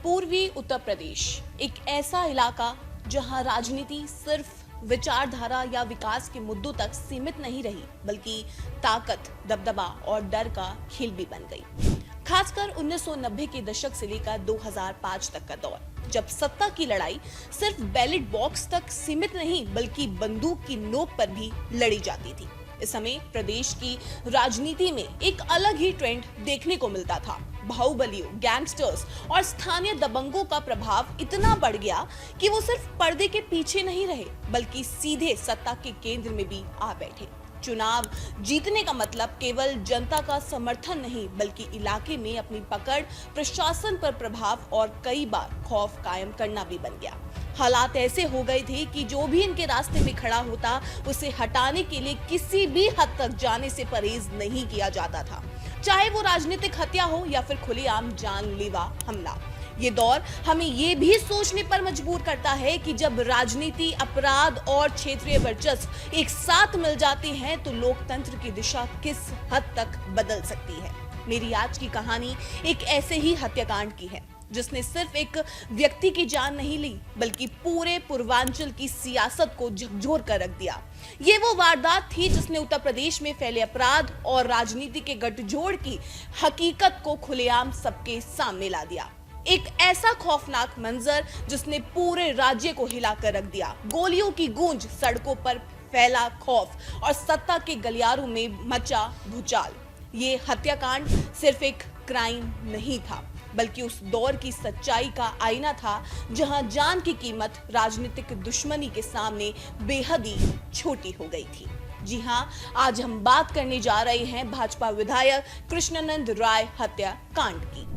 पूर्वी उत्तर प्रदेश एक ऐसा इलाका जहां राजनीति सिर्फ विचारधारा या विकास के मुद्दों तक सीमित नहीं रही, बल्कि ताकत, दबदबा और डर का खेल भी बन गई। खासकर 1990 के दशक से लेकर 2005 तक का दौर, जब सत्ता की लड़ाई सिर्फ बैलेट बॉक्स तक सीमित नहीं बल्कि बंदूक की नोक पर भी लड़ी जाती थी। इस समय प्रदेश की राजनीति में एक अलग ही ट्रेंड देखने को मिलता था। बाहुबलियों, गैंगस्टर्स और स्थानीय दबंगों का प्रभाव इतना बढ़ गया कि वो सिर्फ पर्दे के पीछे नहीं रहे, बल्कि सीधे सत्ता के केंद्र में भी आ बैठे। चुनाव जीतने का मतलब केवल जनता का समर्थन नहीं, बल्कि इलाके में अपनी पकड़, प्रशासन पर प्रभाव और कई बार खौफ कायम करना भी बन गया। हालात ऐसे हो गए थे कि जो भी इनके रास्ते में खड़ा होता, उसे हटाने के लिए किसी भी हद तक जाने से परहेज नहीं किया जाता था, चाहे वो राजनीतिक हत्या हो या फिर खुलेआम जानलेवा हमला। ये दौर हमें ये भी सोचने पर मजबूर करता है कि जब राजनीति, अपराध और क्षेत्रीय वर्चस्व एक साथ मिल जाते हैं तो लोकतंत्र की दिशा किस हद तक बदल सकती है। मेरी आज की कहानी एक ऐसे ही हत्याकांड की है, जिसने सिर्फ एक व्यक्ति की जान नहीं ली, बल्कि पूरे पूर्वांचल की सियासत को झकझोर कर रख दिया। ये वो वारदात थी जिसने उत्तर प्रदेश में फैले अपराध और राजनीति के गठजोड़ की हकीकत को खुलेआम सबके सामने ला दिया। एक ऐसा खौफनाक मंजर जिसने पूरे राज्य को हिलाकर रख दिया। गोलियों की गूंज, सड़कों पर फैला खौफ और सत्ता के गलियारों में मचा भूचाल। ये हत्याकांड सिर्फ एक क्राइम नहीं था, बल्कि उस दौर की सच्चाई का आईना था, जहां जान की कीमत राजनीतिक दुश्मनी के सामने बेहद ही छोटी हो गई थी। जी हां, आज हम बात करने जा रहे हैं भाजपा विधायक कृष्णानंद राय हत्याकांड की।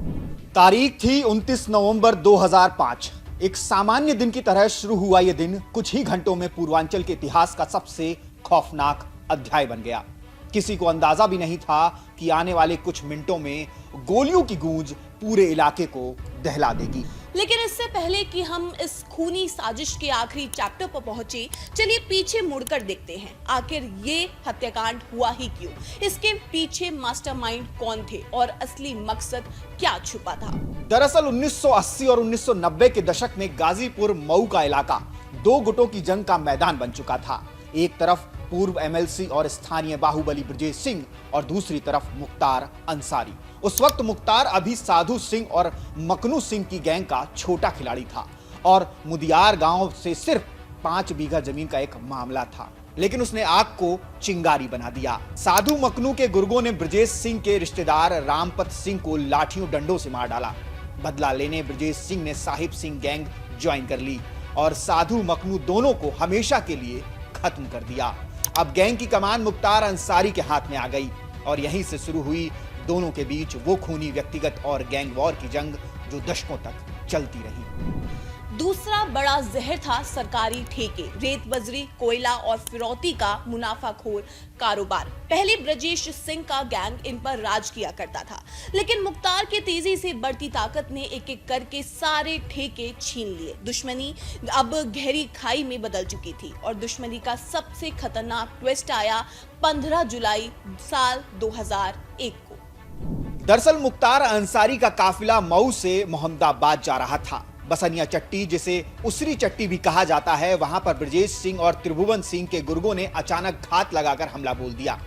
तारीख थी 29 नवंबर 2005। एक सामान्य दिन की तरह शुरू हुआ यह दिन कुछ ही घंटों में पूर्वांचल के इतिहास का सबसे खौफनाक अध्याय बन गया। किसी को अंदाजा भी नहीं था कि आने वाले कुछ मिनटों में गोलियों की गूंज पूरे इलाके को दहला देगी। लेकिन इससे पहले कि हम इस खूनी साजिश के आखिरी चैप्टर पर पहुंचे, चलिए पीछे मुड़कर देखते हैं आखिर ये हत्याकांड हुआ ही क्यों, इसके पीछे मास्टरमाइंड कौन थे और असली मकसद क्या छुपा था। दरअसल 1980 और 1990 के दशक में गाजीपुर मऊ का इलाका दो गुटों की जंग का मैदान बन चुका था। एक तरफ पूर्व एमएलसी और स्थानीय बाहुबली ब्रजेश सिंह और दूसरी तरफ मुख्तार अंसारी। उस वक्त मुख्तार अभी साधु सिंह और मकनू सिंह की गैंग का छोटा खिलाड़ी था और मुदियार गांव से सिर्फ 5 बीघा जमीन का एक मामला था, लेकिन उसने आग को चिंगारी बना दिया। साधु मकनू के गुर्गों ने ब्रजेश सिंह के रिश्तेदार रामपत सिंह को लाठियों डंडों से मार डाला। बदला लेने ब्रजेश सिंह ने साहिब सिंह गैंग ज्वाइन कर ली और साधु मकनू दोनों को हमेशा के लिए खत्म कर दिया। अब गैंग की कमान मुख्तार अंसारी के हाथ में आ गई और यहीं से शुरू हुई दोनों के बीच वो खूनी व्यक्तिगत और गैंग वॉर की जंग जो दशकों तक चलती रही। दूसरा बड़ा जहर था सरकारी ठेके, रेत, बजरी, कोयला और फिरौती का मुनाफाखोर कारोबार। पहले ब्रजेश सिंह का गैंग इन पर राज किया करता था, लेकिन मुख्तार के तेजी से बढ़ती ताकत ने एक एक करके सारे ठेके छीन लिए। दुश्मनी अब गहरी खाई में बदल चुकी थी और दुश्मनी का सबसे खतरनाक ट्विस्ट आया 15 जुलाई साल 2001 को। दरअसल मुख्तार अंसारी का काफिला मऊ से मोहम्मदाबाद जा रहा था। बसनिया चट्टी, जिसे उसरी चट्टी भी कहा जाता है, वहां पर ब्रजेश सिंह और त्रिभुवन सिंह के गुर्गों ने अचानक घात लगाकर हमला बोल दिया।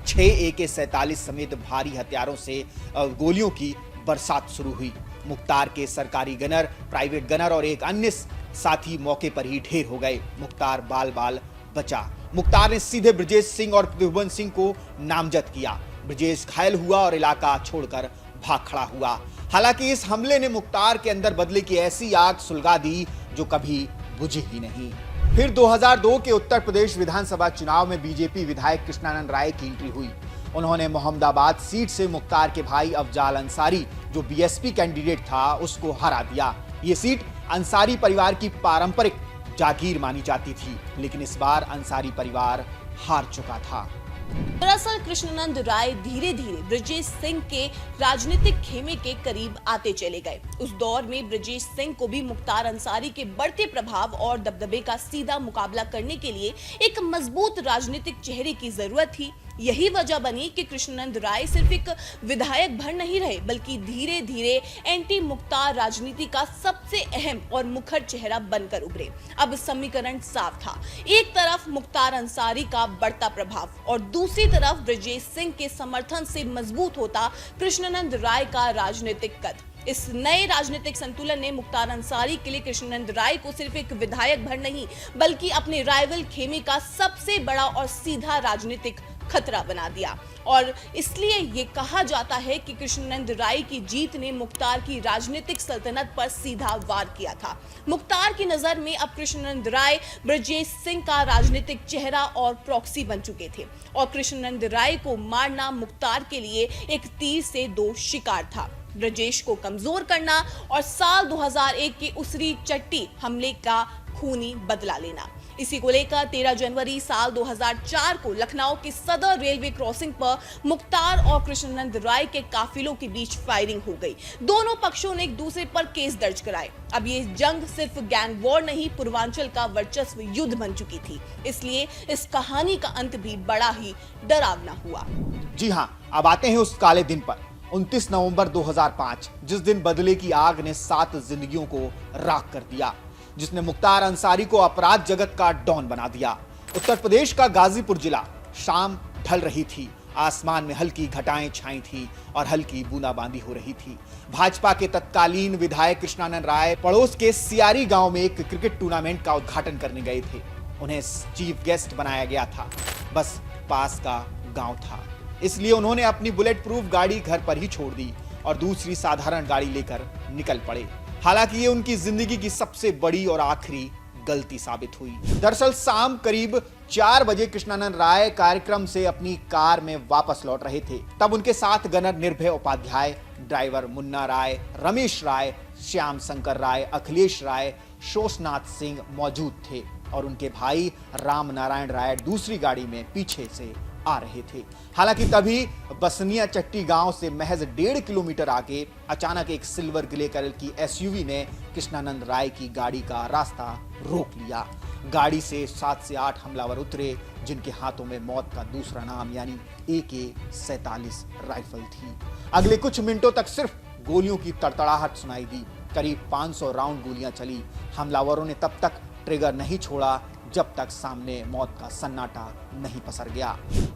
6 AK-47 समेत भारी हथियारों से गोलियों की बरसात शुरू हुई। मुख्तार के सरकारी गनर, प्राइवेट गनर और एक अन्य साथी मौके पर ही ढेर हो गए। मुख्तार बाल बाल बचा। मुख्तार ने सीधे ब्रजेश सिंह और त्रिभुवन सिंह को नामजद किया। ब्रजेश घायल हुआ और इलाका छोड़कर भाग खड़ा हुआ। हालांकि इस हमले ने मुख्तार के अंदर बदले की ऐसी आग सुलगा दी जो कभी बुझी ही नहीं। फिर 2002 के उत्तर प्रदेश विधानसभा चुनाव में बीजेपी विधायक कृष्णानंद राय की एंट्री हुई। उन्होंने मोहम्मदाबाद सीट से मुख्तार के भाई अफजाल अंसारी, जो बीएसपी कैंडिडेट था, उसको हरा दिया। ये सीट अंसारी परिवार की पारंपरिक जागीर मानी जाती थी, लेकिन इस बार अंसारी परिवार हार चुका था। दरअसल कृष्णानंद राय धीरे धीरे ब्रजेश सिंह के राजनीतिक खेमे के करीब आते चले गए। उस दौर में ब्रजेश सिंह को भी मुख्तार अंसारी के बढ़ते प्रभाव और दबदबे का सीधा मुकाबला करने के लिए एक मजबूत राजनीतिक चेहरे की जरूरत थी। यही वजह बनी कि कृष्णानंद राय सिर्फ एक विधायक भर नहीं रहे, बल्कि धीरे धीरे एंटी मुख्तार राजनीति का सबसे अहम और मुखर चेहरा बनकर उभरे। अब समीकरण साफ था, एक तरफ मुख्तार अंसारी का बढ़ता प्रभाव और दूसरी तरफ ब्रजेश सिंह के समर्थन से मजबूत होता कृष्णानंद राय का राजनीतिक कद। इस नए राजनीतिक संतुलन ने मुख्तार अंसारी के लिए कृष्णानंद राय को सिर्फ एक विधायक भर नहीं, बल्कि अपने राइवल खेमे का सबसे बड़ा और सीधा राजनीतिक खतरा बना दिया। और इसलिए ये कहा जाता है कि कृष्णानंद राय की जीत ने मुख्तार की राजनीतिक सल्तनत पर सीधा वार किया था। मुख्तार की नजर में अब कृष्णानंद राय ब्रजेश सिंह का राजनीतिक चेहरा और प्रॉक्सी बन चुके थे, और कृष्णानंद राय को मारना मुख्तार के लिए एक तीर से दो शिकार था। ब्रजेश को कमजोर करना और साल 2001 के उसरी चट्टी हमले का खूनी बदला लेना। इसी को लेकर 13 जनवरी साल 2004 को लखनऊ के सदर रेलवे क्रॉसिंग पर मुख्तार और कृष्णानंद राय के काफिलों के बीच फायरिंग हो गई। दोनों पक्षों ने एक दूसरे पर केस दर्ज कराए। अब ये जंग सिर्फ गैंग वॉर नहीं, पूर्वांचल का वर्चस्व युद्ध बन चुकी थी। इसलिए इस कहानी का अंत भी बड़ा ही डरावना हुआ। जी हाँ, अब आते हैं उस काले दिन पर, 29 नवंबर 2005, जिस दिन बदले की आग ने 7 जिंदगियों को राख कर दिया, जिसने मुख्तार अंसारी को अपराध जगत का डॉन बना दिया। उत्तर प्रदेश का गाजीपुर जिला, शाम ढल रही थी, आसमान में हल्की घटाएं छाई थी और हल्की बूंदाबांदी हो रही थी। भाजपा के तत्कालीन विधायक कृष्णानंद राय पड़ोस के सियारी गांव में एक क्रिकेट टूर्नामेंट का उद्घाटन करने गए थे। उन्हें चीफ गेस्ट बनाया गया था, बस पास का गांव था, इसलिए उन्होंने अपनी बुलेट प्रूफ गाड़ी घर पर ही छोड़ दी और दूसरी साधारण गाड़ी लेकर निकल पड़े। हालांकि ये उनकी जिंदगी की सबसे बड़ी और आखिरी गलती साबित हुई। दरअसल शाम करीब 4 बजे कृष्णानंद राय कार्यक्रम से अपनी कार में वापस लौट रहे थे। तब उनके साथ गनर निर्भय उपाध्याय, ड्राइवर मुन्ना राय, रमेश राय, श्याम शंकर राय, अखिलेश राय, शोषनाथ सिंह मौजूद थे और उनके भाई राम नारायण राय दूसरी गाड़ी में पीछे से आ रहे थे। हालांकि तभी बसनिया चट्टी गांव से महज 1.5 किलोमीटर आगे अचानक एक सिल्वर ग्रे कलर की एसयूवी ने कृष्णानंद राय की गाड़ी का रास्ता रोक लिया। गाड़ी से 7 से 8 हमलावर उतरे, जिनके हाथों में मौत का दूसरा नाम यानी AK-47 राइफल थी। अगले कुछ मिनटों तक सिर्फ गोलियों की तड़तड़ाहट सुनाई दी। करीब 500 राउंड गोलियां चली। हमलावरों ने तब तक ट्रिगर नहीं छोड़ा जब तक सामने मौत का सन्नाटा नहीं पसर गया।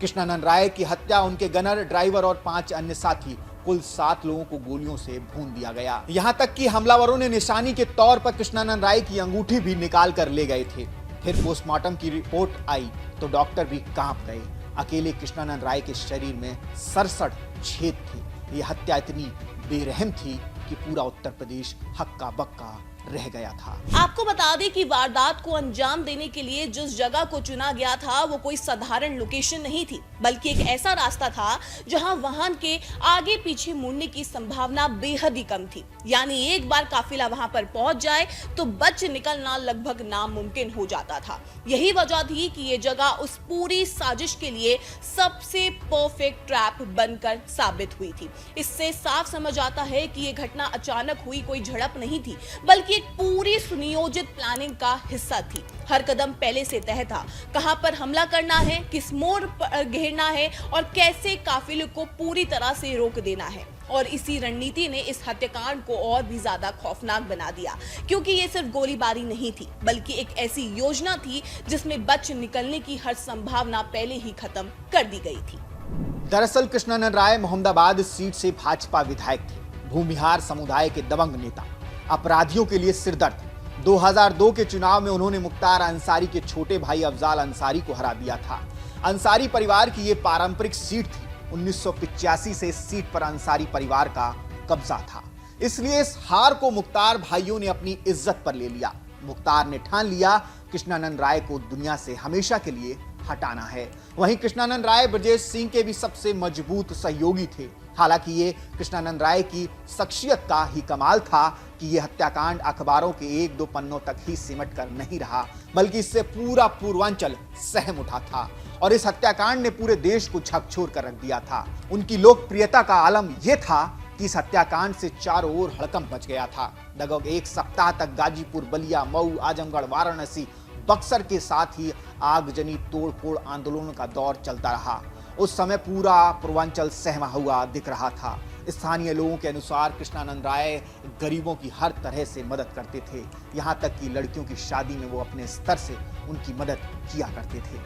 कृष्णानंद राय की हत्या, उनके गनर, ड्राइवर और 5 अन्य साथी, कुल 7 लोगों को गोलियों से भून दिया गया। यहां तक कि हमलावरों ने निशानी के तौर पर कृष्णानंद राय की अंगूठी भी निकाल कर ले गए थे। फिर पोस्टमार्टम की रिपोर्ट आई तो डॉक्टर भी कांप गए। अकेले कृष्णानंद राय के शरीर में 67 छेद थे। यह हत्या इतनी बेरहम थी कि पूरा उत्तर प्रदेश हक्का बक्का रह गया था। आपको बता दें कि वारदात को अंजाम देने के लिए जिस जगह को चुना गया था वो कोई साधारण लोकेशन नहीं थी, बल्कि एक ऐसा रास्ता था जहां वाहन के आगे पीछे मुड़ने की संभावना बेहद ही कम थी। यानी एक बार काफिला वहां पर पहुंच जाए तो बच निकलना लगभग नामुमकिन हो जाता था। यही वजह थी कि ये जगह उस पूरी साजिश के लिए सबसे परफेक्ट ट्रैप बनकर साबित हुई थी। इससे साफ समझ आता है कि ये घटना अचानक हुई कोई झड़प नहीं थी, बल्कि एक पूरी सुनियोजित प्लानिंग का हिस्सा थी। हर कदम पहले से तय था, कहां पर हमला करना है, किस मोड़ पर घेरना है और कैसे काफिले को पूरी तरह से रोक देना है। और इसी रणनीति ने इस हत्याकांड को और भी ज्यादा खौफनाक बना दिया, क्योंकि ये सिर्फ गोलीबारी नहीं थी, बल्कि एक ऐसी योजना थी जिसमें बच निकलने की हर संभावना पहले ही खत्म कर दी गई थी। दरअसल कृष्णानंद राय मोहम्मदाबाद सीट से भाजपा विधायक थे, भूमिहार समुदाय के दबंग नेता, अपराधियों के लिए सिरदर्द। 2002 के चुनाव में उन्होंने मुख्तार अंसारी के छोटे भाई अफजाल अंसारी को हरा दिया था। अंसारी परिवार की यह पारंपरिक सीट थी। 1985 से इस सीट पर अंसारी परिवार का कब्जा था, इसलिए इस हार को मुख्तार भाइयों ने अपनी इज्जत पर ले लिया। मुख्तार ने ठान लिया कृष्णानंद राय को दुनिया से हमेशा के लिए हटाना है। वहीं कृष्णानंद राय ब्रजेश सिंह के भी सबसे मजबूत सहयोगी थे। हालांकि ये कृष्णानंद राय की शख्सियत का ही कमाल था कि यह हत्याकांड अखबारों के 1-2 पन्नों तक ही सिमट कर नहीं रहा, बल्कि इससे पूरा पूर्वांचल सहम उठा था और इस हत्याकांड ने पूरे देश को झकझोर कर रख दिया था। उनकी लोकप्रियता का आलम यह था कि इस हत्याकांड से चारों ओर हड़कंप मच गया था। लगभग 1 सप्ताह तक गाजीपुर, बलिया, मऊ, आजमगढ़, वाराणसी, बक्सर के साथ ही आगजनी तोड़फोड़ आंदोलनों का दौर चलता रहा उस समय पूरा पूर्वांचल सहमा हुआ दिख रहा था। स्थानीय लोगों के अनुसार कृष्णानंद राय गरीबों की हर तरह से मदद करते थे, यहाँ तक कि लड़कियों की शादी में वो अपने स्तर से उनकी मदद किया करते थे।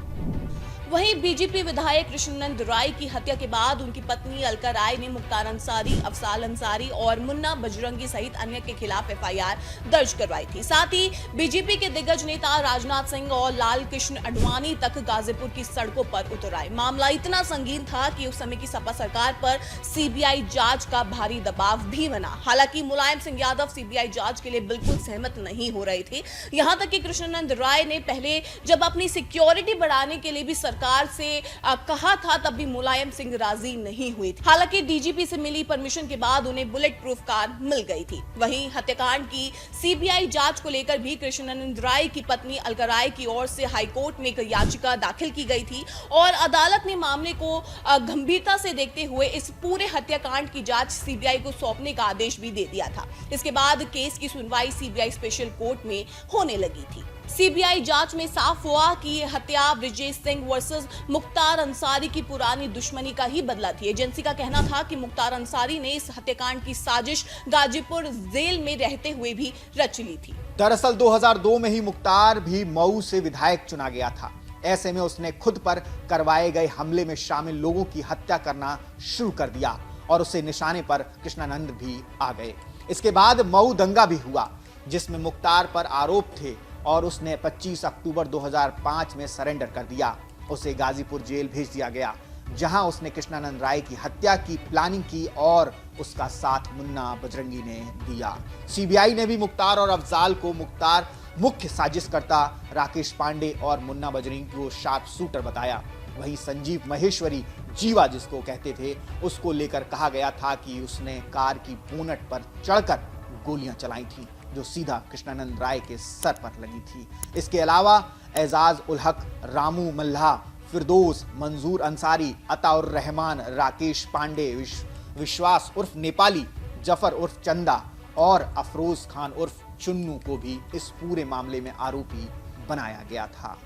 वहीं बीजेपी विधायक कृष्णानंद राय की हत्या के बाद उनकी पत्नी अलका राय ने मुख्तार अंसारी, अफजाल अंसारी और मुन्ना बजरंगी सहित अन्य के खिलाफ एफआईआर दर्ज करवाई थी। साथ ही बीजेपी के दिग्गज नेता राजनाथ सिंह और लाल कृष्ण आडवाणी तक गाजीपुर की सड़कों पर उतर आए। मामला इतना संगीन था कि उस समय की सपा सरकार पर सीबीआई जांच का भारी दबाव भी बना। हालांकि मुलायम सिंह यादव सीबीआई जांच के लिए बिल्कुल सहमत नहीं हो रहे थे। यहां तक कि कृष्णानंद राय ने पहले जब अपनी सिक्योरिटी बढ़ाने के लिए भी सरकार से कहा था, तब भी मुलायम सिंह राजी नहीं हुए थे। हालांकि डीजीपी से मिली परमिशन के बाद उन्हें बुलेट प्रूफ कार मिल गई थी। वहीं हत्याकांड की सीबीआई जांच को लेकर भी कृष्णानंद राय की पत्नी अलका राय की ओर से हाईकोर्ट में एक याचिका दाखिल की गई थी और अदालत ने मामले को गंभीरता से देखते हुए इस पूरे हत्याकांड की जांच सीबीआई को सौंपने का आदेश भी दे दिया था। इसके बाद केस की सुनवाई सीबीआई स्पेशल कोर्ट में होने लगी थी। सीबीआई जांच में साफ हुआ कि ये हत्या ब्रजेश सिंह वर्सेस मुख्तार अंसारी की पुरानी दुश्मनी का ही बदला थी। एजेंसी का कहना था कि मुख्तार अंसारी ने इस हत्याकांड की साजिश गाजीपुर जेल में रहते हुए भी रच ली थी। दरअसल 2002 में ही मुख्तार भी मऊ से विधायक चुना गया था। ऐसे में उसने खुद पर करवाए गए हमले में शामिल लोगों की हत्या करना शुरू कर दिया और उसे निशाने पर कृष्णानंद भी आ गए। इसके बाद मऊ दंगा भी हुआ, जिसमें मुख्तार पर आरोप थे और उसने 25 अक्टूबर 2005 में सरेंडर कर दिया। उसे गाजीपुर जेल भेज दिया गया, जहां उसने कृष्णानंद राय की हत्या की प्लानिंग की और उसका साथ मुन्ना बजरंगी ने दिया। सीबीआई ने भी मुख्तार और अफजाल को मुख्तार मुख्य साजिशकर्ता, राकेश पांडे और मुन्ना बजरंगी को शार्प शूटर बताया। वहीं संजीव महेश्वरी, जीवा जिसको कहते थे, उसको लेकर कहा गया था कि उसने कार की बोनट पर चढ़कर गोलियां चलाई थी, जो सीधा कृष्णानंद राय के सर पर लगी थी। इसके अलावा एजाज उल हक, रामू मल्हा, फिरदौस, मंजूर अंसारी, अताउर रहमान, राकेश पांडे, विश्वास उर्फ नेपाली, जफर उर्फ चंदा और अफरोज खान उर्फ चुन्नू को भी इस पूरे मामले में आरोपी बनाया गया था।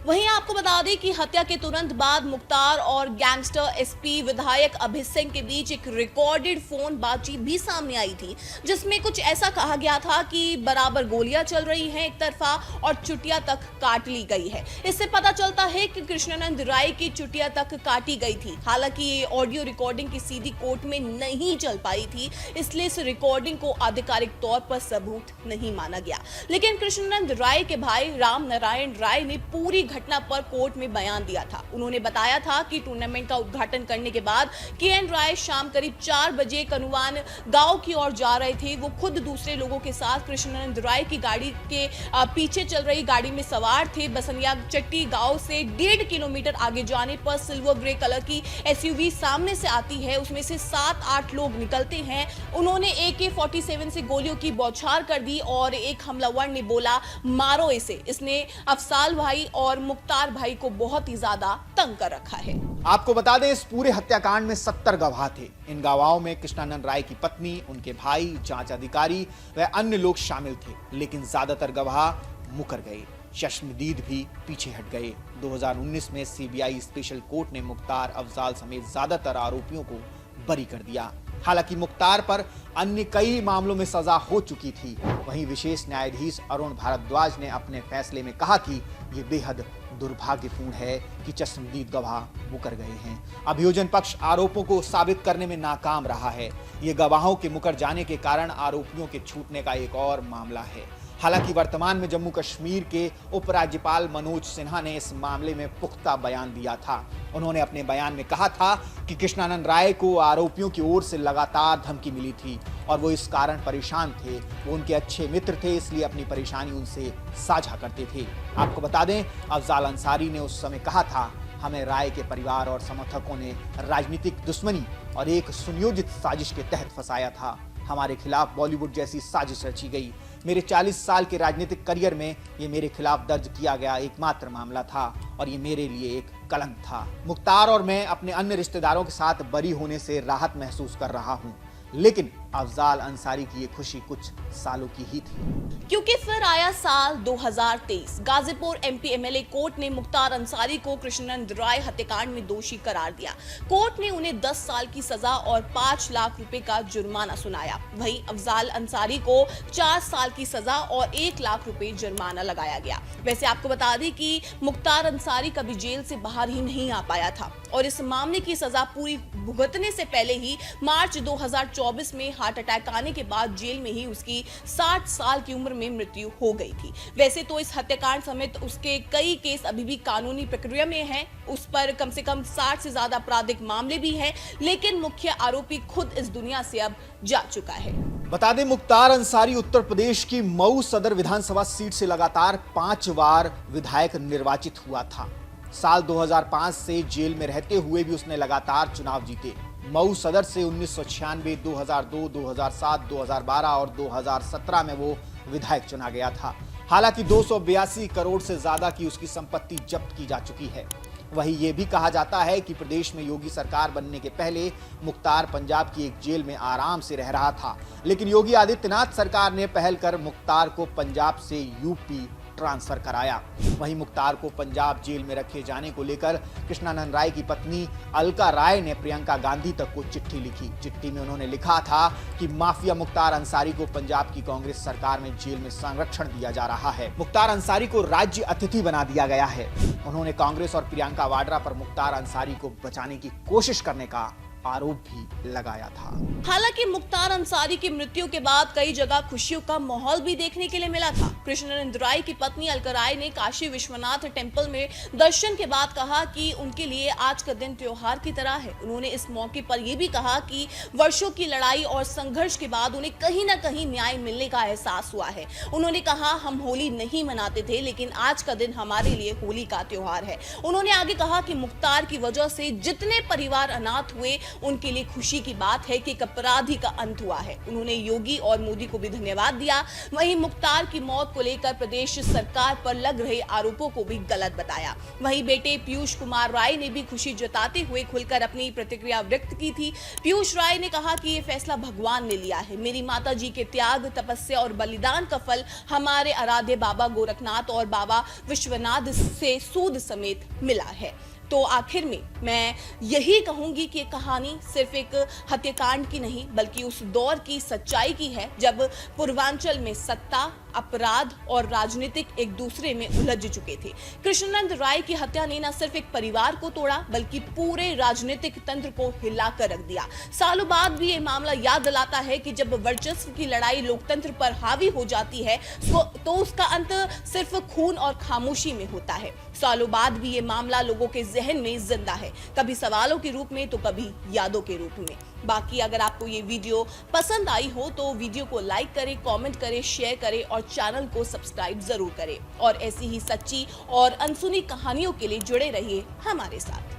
वहीं आपको बता दें कि हत्या के तुरंत बाद मुख्तार और गैंगस्टर एसपी विधायक अभय सिंह के बीच एक रिकॉर्डेड फोन बातचीत भी सामने आई थी, जिसमें कुछ ऐसा कहा गया था कि बराबर गोलियां चल रही हैं एक तरफा और चुटिया तक काट ली गई है। इससे पता चलता है कि कृष्णानंद राय की चुटिया तक काटी गई थी। हालांकि ये ऑडियो रिकॉर्डिंग की सीधी कोर्ट में नहीं चल पाई थी, इसलिए इस रिकॉर्डिंग को आधिकारिक तौर पर सबूत नहीं माना गया। लेकिन कृष्णानंद राय के भाई राम नारायण राय ने पूरी घटना पर कोर्ट में बयान दिया था। उन्होंने बताया था कि टूर्नामेंट का उद्घाटन करने के बाद केएन राय शाम करीब 4 बजे कनुवान गांव की ओर जा रहे थे। वो खुद दूसरे लोगों के साथ कृष्णानंद राय की गाड़ी के पीछे चल रही गाड़ी में सवार थे। बसनिया चट्टी गांव से 1.5 किलोमीटर आगे जाने पर सिल्वर ग्रे कलर की एसयूवी सामने से आती है। उसमें से 7-8 लोग निकलते हैं। उन्होंने AK-47 से गोलियों की बौछार कर दी और एक हमलावर ने बोला, मारो इसे। इसने अफसाल भाई और मुख्तार भाई को बहुत ही ज्यादा तंग कर रखा है। आपको बता दें, इस पूरे हत्याकांड में 70 गवाह थे। इन गवाहों में कृष्णानंद राय की पत्नी, उनके भाई, जांच अधिकारी व अन्य लोग शामिल थे, लेकिन ज्यादातर गवाह मुकर गए। चश्मदीद भी पीछे हट गए। 2019 में सीबीआई स्पेशल कोर्ट ने मुख्तार, अफजाल समेत ज्यादातर आरोपियों को बरी कर दिया। हालांकि मुख्तार पर अन्य कई मामलों में सजा हो चुकी थी। वहीं विशेष न्यायाधीश अरुण भारद्वाज ने अपने फैसले में कहा कि ये बेहद दुर्भाग्यपूर्ण है कि चश्मदीद गवाह मुकर गए हैं। अभियोजन पक्ष आरोपों को साबित करने में नाकाम रहा है। ये गवाहों के मुकर जाने के कारण आरोपियों के छूटने का एक और मामला है। हालांकि वर्तमान में जम्मू कश्मीर के उपराज्यपाल मनोज सिन्हा ने इस मामले में पुख्ता बयान दिया था। उन्होंने अपने बयान में कहा था कि कृष्णानंद राय को आरोपियों की ओर से लगातार धमकी मिली थी और वो इस कारण परेशान थे। वो उनके अच्छे मित्र थे, इसलिए अपनी परेशानी उनसे साझा करते थे। आपको बता दें, अफजाल अंसारी ने उस समय कहा था, हमें राय के परिवार और समर्थकों ने राजनीतिक दुश्मनी और एक सुनियोजित साजिश के तहत फंसाया था। हमारे खिलाफ बॉलीवुड जैसी साजिश रची गई। मेरे 40 साल के राजनीतिक करियर में ये मेरे खिलाफ दर्ज किया गया एकमात्र मामला था और ये मेरे लिए एक कलंक था। मुख्तार और मैं अपने अन्य रिश्तेदारों के साथ बरी होने से राहत महसूस कर रहा हूँ, लेकिन अफजाल अंसारी की ये खुशी कुछ सालों की ही थी। क्योंकि फिर आया साल 2023। गाजीपुर एमपी एमएलए कोर्ट ने मुख्तार अंसारी को कृष्णानंद राय हत्याकांड में दोषी करार दिया। कोर्ट ने उन्हें 10 साल की सजा और 5 लाख रुपए का जुर्माना सुनाया। वहीं अफजाल अंसारी को 4 साल की सजा और 1 लाख रुपए जुर्माना लगाया गया। वैसे आपको बता दें कि मुख्तार अंसारी कभी जेल से बाहर ही नहीं आ पाया था और इस मामले की सजा पूरी भुगतने से पहले ही मार्च 2024 में हार्ट अटैक आने के बाद जेल में ही उसकी 60 साल की उम्र में मृत्यु हो गई थी। वैसे तो इस हत्याकांड समेत उसके कई केस अभी भी कानूनी प्रक्रिया में हैं। उस पर कम से कम 60 से ज्यादा आपराधिक मामले भी हैं, लेकिन मुख्य आरोपी खुद इस दुनिया से अब जा चुका है। बता दें, मुख्तार अंसारी उत्तर प्रदेश की मऊ सदर विधानसभा सीट से लगातार 5 बार विधायक निर्वाचित हुआ था। साल 2005 से जेल में रहते हुए भी उसने लगातार चुनाव जीते। मऊ सदर से 1996, 2002, 2007, 2012 और 2017 में वो विधायक चुना गया था। हालांकि 282 करोड़ से ज्यादा की उसकी संपत्ति जब्त की जा चुकी है। वहीं ये भी कहा जाता है कि प्रदेश में योगी सरकार बनने के पहले मुख्तार पंजाब की एक जेल में आराम से रह रहा था, लेकिन योगी आदित्यनाथ सरकार ने पहल कर मुख्तार को पंजाब से यूपी ट्रांसफर कराया। वहीं मुख्तार को पंजाब जेल में रखे जाने को लेकर कृष्णानंद राय की पत्नी अलका राय ने प्रियंका गांधी तक को चिट्ठी लिखी। चिट्ठी में उन्होंने लिखा था कि माफिया मुख्तार अंसारी को पंजाब की कांग्रेस सरकार में जेल में संरक्षण दिया जा रहा है। मुख्तार अंसारी को राज्य अतिथि बना दिया गया है। उन्होंने कांग्रेस और प्रियंका वाड्रा पर मुख्तार अंसारी को बचाने की कोशिश करने का आरोप भी लगाया था। हालांकि मुख्तार अंसारी की मृत्यु के बाद कई जगह खुशियों का माहौल भी देखने के लिए मिला था। कृष्णानंद राय की पत्नी अलका राय ने काशी विश्वनाथ टेंपल में दर्शन के बाद कहा कि उनके लिए आज का दिन त्योहार की तरह है। उन्होंने इस मौके पर यह भी कहा कि वर्षों की लड़ाई और संघर्ष के बाद उन्हें कहीं ना कहीं न्याय मिलने का एहसास हुआ है। उन्होंने कहा, हम होली नहीं मनाते थे, लेकिन आज का दिन हमारे लिए होली का त्योहार है। उन्होंने आगे कहा कि मुख्तार की वजह से जितने परिवार अनाथ हुए उनके लिए खुशी की बात है कि एक अपराधी का अंत हुआ है। उन्होंने योगी और मोदी को भी धन्यवाद दिया। वहीं मुख्तार की मौत को लेकर प्रदेश सरकार पर लग रहे आरोपों को भी गलत बताया। वहीं बेटे पीयूष कुमार राय ने भी खुशी जताते हुए खुलकर अपनी प्रतिक्रिया व्यक्त की थी। पीयूष राय ने कहा कि ये फैसला भगवान ने लिया है। मेरी माता जी के त्याग, तपस्या और बलिदान का फल हमारे आराध्य बाबा गोरखनाथ और बाबा विश्वनाथ से सूद समेत मिला है। तो आखिर में मैं यही कहूंगी कि कहानी सिर्फ एक हत्याकांड की नहीं बल्कि उस दौर की सच्चाई की है जब पूर्वांचल में सत्ता, अपराध और राजनीतिक एक दूसरे में उलझ चुके थे। कृष्णानंद राय की हत्या ने न सिर्फ एक परिवार को तोड़ा बल्कि पूरे राजनीतिक तंत्र को हिलाकर रख दिया। सालों बाद भी ये मामला याद दिलाता है कि जब वर्चस्व की लड़ाई लोकतंत्र पर हावी हो जाती है तो उसका अंत सिर्फ खून और खामोशी में होता है। सालों बाद भी ये मामला लोगों के जहन में जिंदा है, कभी सवालों के रूप में तो कभी यादों के रूप में। बाकी अगर आपको ये वीडियो पसंद आई हो तो वीडियो को लाइक करें, कमेंट करें, शेयर करें और चैनल को सब्सक्राइब जरूर करें। और ऐसी ही सच्ची और अनसुनी कहानियों के लिए जुड़े रहिए हमारे साथ।